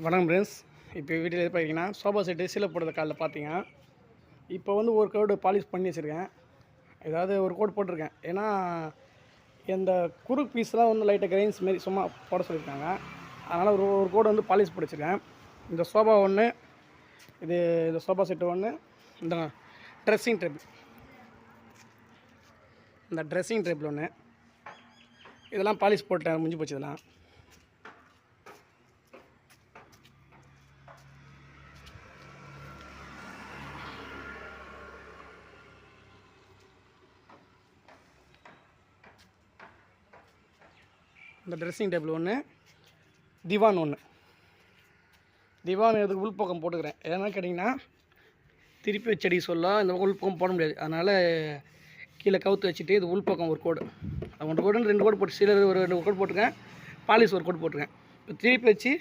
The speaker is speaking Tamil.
வணக்கம் ஃப்ரெண்ட்ஸ். இப்போ வீட்டில் பார்த்தீங்கன்னா சோஃபா செட்டு சீலை போடுறத காலைல பார்த்தீங்க. இப்போ வந்து ஒரு கோடு பாலிஷ் பண்ணி வச்சுருக்கேன். ஏதாவது ஒரு கோடு போட்டிருக்கேன். ஏன்னா இந்த குறு பீஸ்லாம் வந்து லைட்டாக கிரைன்ஸ் மாரி சும்மா போட சொல்லியிருக்காங்க. அதனால் ஒரு கோடு வந்து பாலிஷ் பிடிச்சிருக்கேன். இந்த சோஃபா ஒன்று, இந்த சோஃபா செட்டு ஒன்று, இந்த ட்ரெஸ்ஸிங் டேபிள் ஒன்று, இதெல்லாம் பாலிஷ் போட்டேன். முடிஞ்சு போச்சு. இதெல்லாம் இந்த ட்ரெஸ்ஸிங் டேபிள் ஒன்று, திவான் ஒன்று. திவான் இதுக்கு உள்பக்கம் போட்டுக்கிறேன். ஏன்னா கேட்டிங்கன்னா திருப்பி வச்சடி சொல்ல இந்த உள்பக்கம் போட முடியாது. அதனால் கீழே கவுத்து வச்சுட்டு இது உள்பக்கம் ஒரு கோடு, ஒன்று கோடு 2 கோடு போட்டு சீலை ஒரு 2 கோடு போட்டுருக்கேன். பாலிஷ் ஒரு கோடு போட்டிருக்கேன். இப்போ திருப்பி வச்சு